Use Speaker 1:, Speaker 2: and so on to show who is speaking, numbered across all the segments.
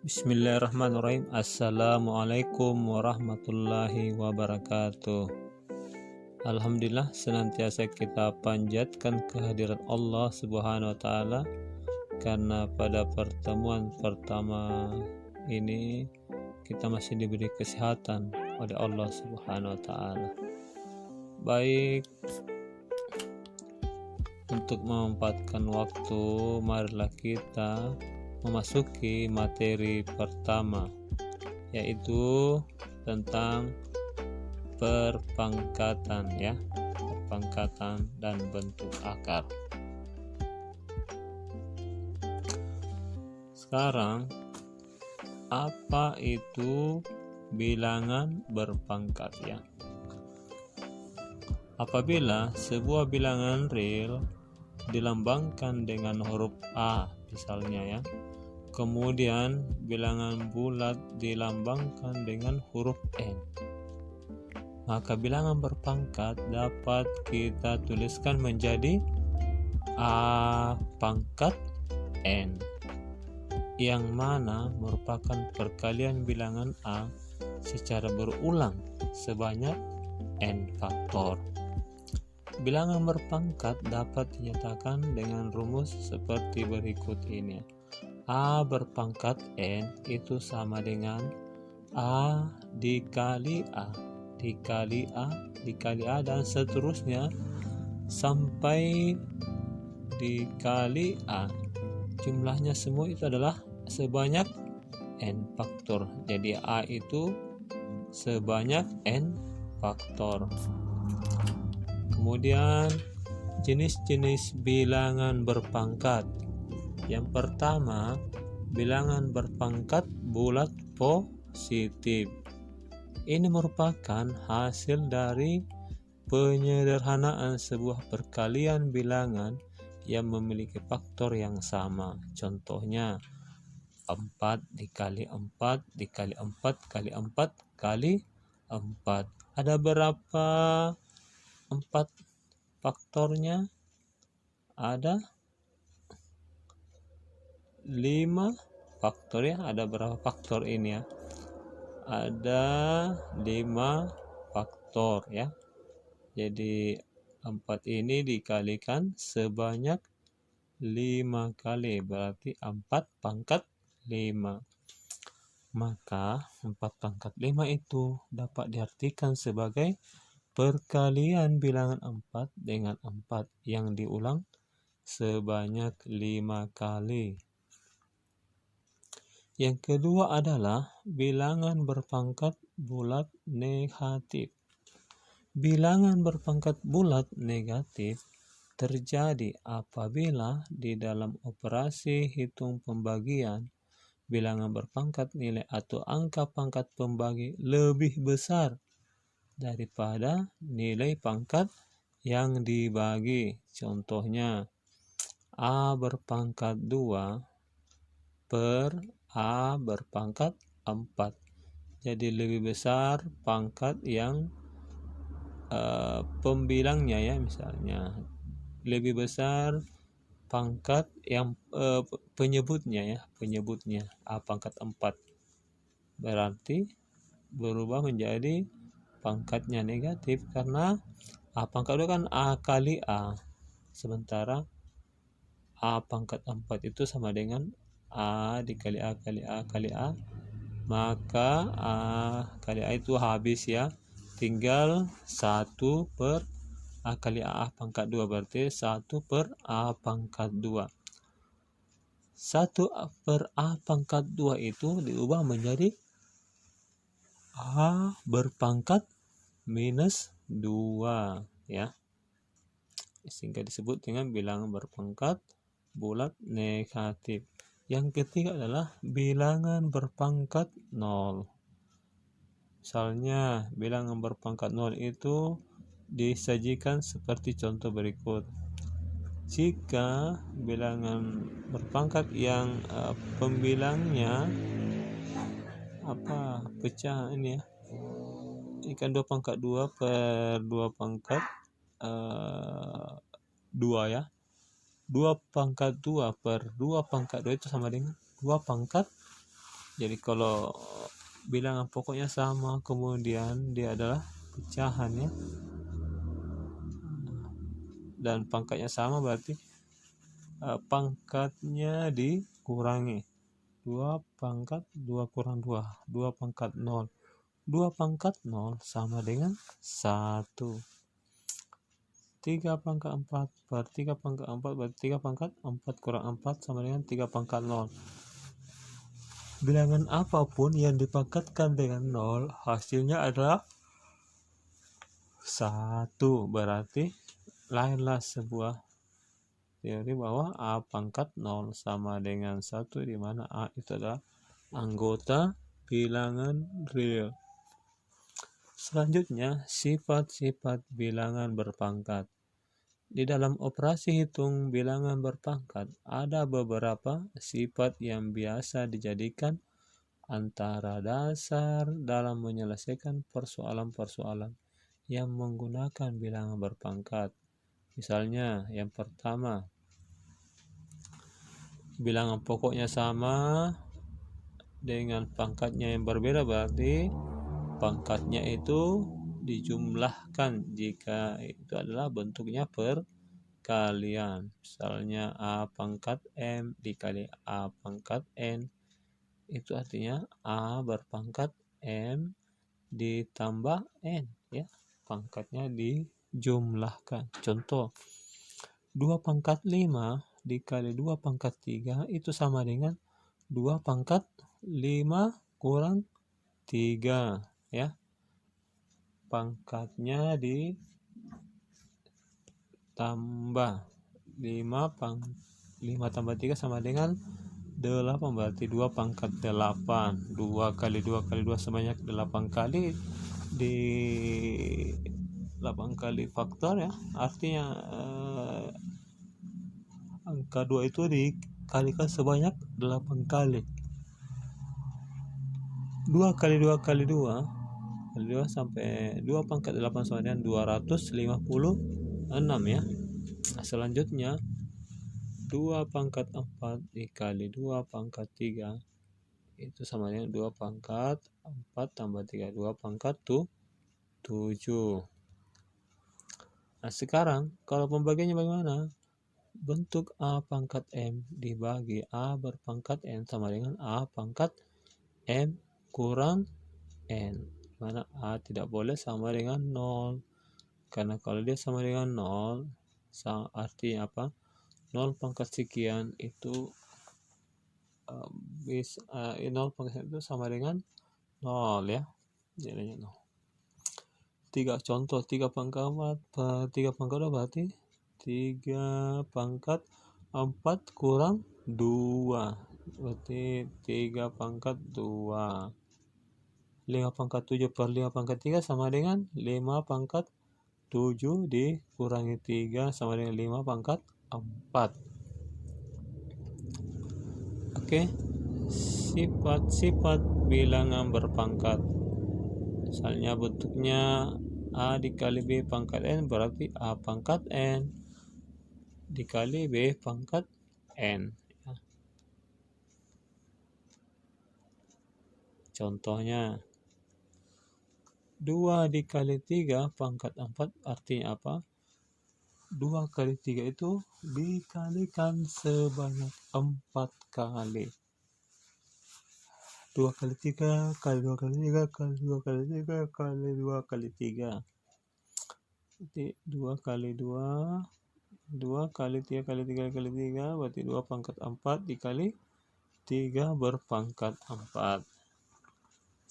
Speaker 1: Bismillahirrahmanirrahim. Assalamualaikum warahmatullahi wabarakatuh. Alhamdulillah, senantiasa kita panjatkan kehadirat Allah Subhanahu wa taala karena pada pertemuan pertama ini kita masih diberi kesehatan oleh Allah Subhanahu wa taala. Baik, untuk memanfaatkan waktu, marilah kita memasuki materi pertama, yaitu tentang perpangkatan, perpangkatan dan bentuk akar. Sekarang, apa itu bilangan berpangkat, ya? Apabila sebuah bilangan real dilambangkan dengan huruf A misalnya, ya, kemudian bilangan bulat dilambangkan dengan huruf N, maka bilangan berpangkat dapat kita tuliskan menjadi A pangkat N, yang mana merupakan perkalian bilangan A secara berulang sebanyak N faktor. Bilangan berpangkat dapat dinyatakan dengan rumus seperti berikut ini. A berpangkat N itu sama dengan A dikali A dikali A dikali A dan seterusnya sampai dikali A. Jumlahnya semua itu adalah sebanyak N faktor. Jadi A itu sebanyak N faktor. Kemudian jenis-jenis bilangan berpangkat. Yang pertama, bilangan berpangkat bulat positif. Ini merupakan hasil dari penyederhanaan sebuah perkalian bilangan yang memiliki faktor yang sama. Contohnya 4 dikali 4 dikali 4 kali 4 kali 4. Ada berapa 4 faktornya? Ada 5 faktor, ya. Ada berapa faktor ini, ya? Ada 5 faktor, ya. Jadi 4 ini dikalikan sebanyak 5 kali, berarti 4 pangkat 5. Maka 4 pangkat 5 itu dapat diartikan sebagai perkalian bilangan 4 dengan 4 yang diulang sebanyak 5 kali. Yang kedua adalah bilangan berpangkat bulat negatif. Bilangan berpangkat bulat negatif terjadi apabila di dalam operasi hitung pembagian bilangan berpangkat nilai atau angka pangkat pembagi lebih besar daripada nilai pangkat yang dibagi. Contohnya A berpangkat 2 per A berpangkat 4. Jadi lebih besar pangkat yang pembilangnya, ya, misalnya lebih besar pangkat yang penyebutnya A pangkat 4, berarti berubah menjadi pangkatnya negatif karena A pangkat 2 kan A kali A, sementara A pangkat 4 itu sama dengan A dikali A kali A kali A, maka A kali A itu habis, ya, tinggal 1 per A kali A pangkat 2, berarti 1 per A pangkat 2. 1 per A pangkat 2 itu diubah menjadi A berpangkat minus 2, ya, sehingga disebut dengan bilangan berpangkat bulat negatif. Yang ketiga adalah bilangan berpangkat 0. Misalnya bilangan berpangkat 0 itu disajikan seperti contoh berikut. Jika bilangan berpangkat yang pembilangnya pecah ini, ya, ini kan 2 pangkat 2 per 2 pangkat 2, ya. 2 pangkat 2 per 2 pangkat 2 itu sama dengan 2 pangkat Jadi kalau bilangan pokoknya sama, kemudian dia adalah pecahan ya, dan pangkatnya sama, berarti pangkatnya dikurangi. 2 pangkat 2 kurang 2, 2 pangkat 0. 2 pangkat 0 sama dengan 1. 3 pangkat 4 per 3 pangkat 4 berarti 3 pangkat 4 kurang 4 sama dengan 3 pangkat 0. Bilangan apapun yang dipangkatkan dengan 0 hasilnya adalah 1. Berarti lahirlah sebuah teori bahwa A pangkat 0 sama dengan 1, di mana A itu adalah anggota bilangan real. Selanjutnya, sifat-sifat bilangan berpangkat. Di dalam operasi hitung bilangan berpangkat, ada beberapa sifat yang biasa dijadikan antara dasar dalam menyelesaikan persoalan-persoalan yang menggunakan bilangan berpangkat. Misalnya, yang pertama, bilangan pokoknya sama dengan pangkatnya yang berbeda, berarti pangkatnya itu dijumlahkan jika itu adalah bentuknya perkalian. Misalnya A pangkat M dikali A pangkat N, itu artinya A berpangkat M ditambah N ya, pangkatnya dijumlahkan. Contoh, 2 pangkat 5 dikali 2 pangkat 3 itu sama dengan 2 pangkat 5 kurang 3 ya. Pangkatnya ditambah 5 tambah 3 sama dengan 8, berarti 2 pangkat 8. 2 kali 2 kali 2 sebanyak 8 kali, di 8 kali faktor ya, artinya angka 2 itu dikalikan sebanyak 8 kali. 2 kali 2 kali 2 sampai 2 pangkat 8 sama dengan 256 ya. Nah, selanjutnya 2 pangkat 4 dikali 2 pangkat 3 itu sama dengan 2 pangkat 4 tambah 3, 2 pangkat 7. Nah, sekarang kalau pembagiannya bagaimana? Bentuk A pangkat M dibagi A berpangkat N sama dengan A pangkat M kurang N, mana A tidak boleh sama dengan 0, karena kalau dia sama dengan 0 artinya apa? 0 pangkat sekian itu 0 pangkat itu sama dengan 0 ya, jadinya 0. 3 contoh, 3 pangkat 4 per 3 pangkat 2 berarti 3 pangkat 4 kurang 2, berarti 3 pangkat 2. 5 pangkat 7 per 5 pangkat 3 sama dengan 5 pangkat 7 dikurangi 3 sama dengan 5 pangkat 4. Oke, sifat-sifat bilangan berpangkat. Misalnya bentuknya A dikali B pangkat N, berarti A pangkat N dikali B pangkat N. Contohnya 2 dikali 3 pangkat 4 artinya apa? 2 kali 3 itu dikalikan sebanyak 4 kali. 2 kali 3 kali 2 kali 3 kali 2 kali 3 kali 2 kali 3. Jadi 2 kali 2, 2 kali 3 kali 3 kali 3, berarti 2 pangkat 4 dikali 3 berpangkat 4.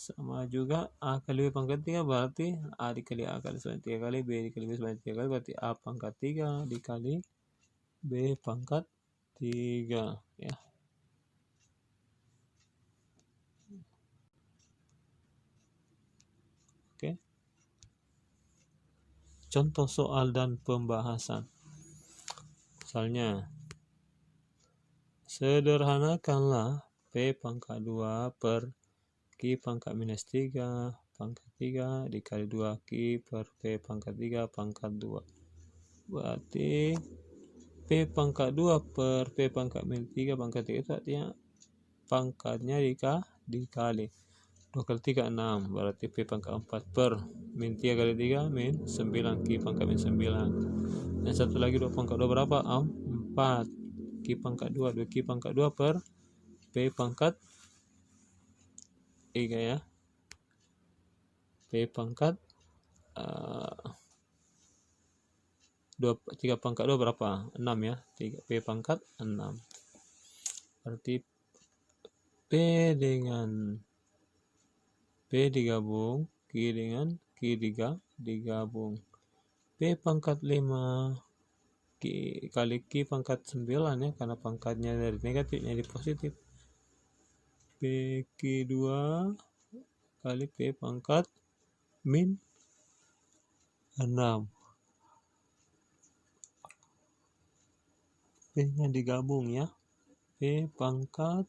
Speaker 1: Sama juga A kali B pangkat 3 berarti A dikali A kali sebanyak 3 kali, B dikali B sebanyak 3 kali, berarti A pangkat 3 dikali B pangkat 3 ya. Oke. Contoh soal dan pembahasan. Misalnya, sederhanakanlah P pangkat 2 per Q pangkat minus 3 pangkat 3 dikali 2Q per P pangkat 3 pangkat 2. Berarti P pangkat 2 per P pangkat minus 3 pangkat 3 itu artinya pangkatnya dikali 2 kali 3 6, berarti P pangkat 4 per min 3 kali 3 min 9, Q pangkat min 9. Yang satu lagi 2 pangkat 2 berapa? 4, Q pangkat 2, 2 Q pangkat 2 per P pangkat 3 ya. P pangkat 3 pangkat 2 berapa? 6 ya. 3 P pangkat 6. Berarti P dengan P digabung, Q dengan Q digabung. P pangkat 5 kali Q pangkat 9 ya, karena pangkatnya dari negatif jadi positif. P Q2 kali P pangkat min 6. P nya digabung ya. P pangkat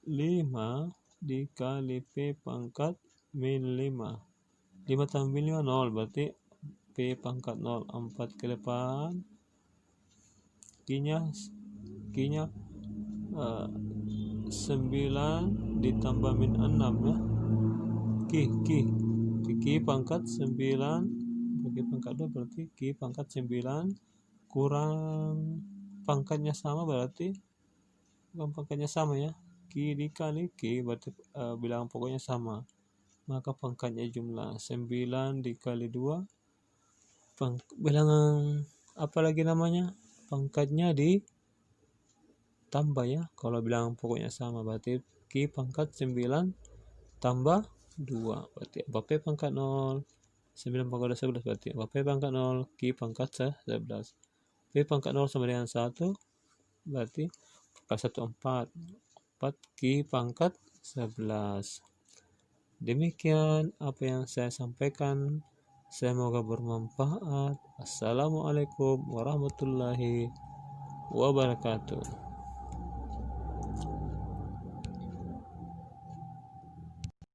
Speaker 1: 5 dikali P pangkat min 5. 5 tambah 5 0, berarti P pangkat 0, 4 ke depan. Q-nya 9 ditambah min 6 ya. Q pangkat 9 bagi pangkat 2 berarti Q pangkat 9 kurang pangkatnya sama, berarti pangkatnya sama ya. Q dikali Q berarti bilangan pokoknya sama, maka pangkatnya jumlah 9 dikali 2 bilangan apa lagi namanya, pangkatnya ditambah ya. Kalau bilangan pokoknya sama berarti Q pangkat 9 tambah 2 berarti apa? P pangkat 0. 9 pangkat 11 berarti apa? P pangkat 0 Q pangkat 11. P pangkat 0 sama dengan 1 berarti pangkat 1 4 Q pangkat 11. Demikian apa yang saya sampaikan, semoga bermanfaat. Assalamualaikum warahmatullahi wabarakatuh.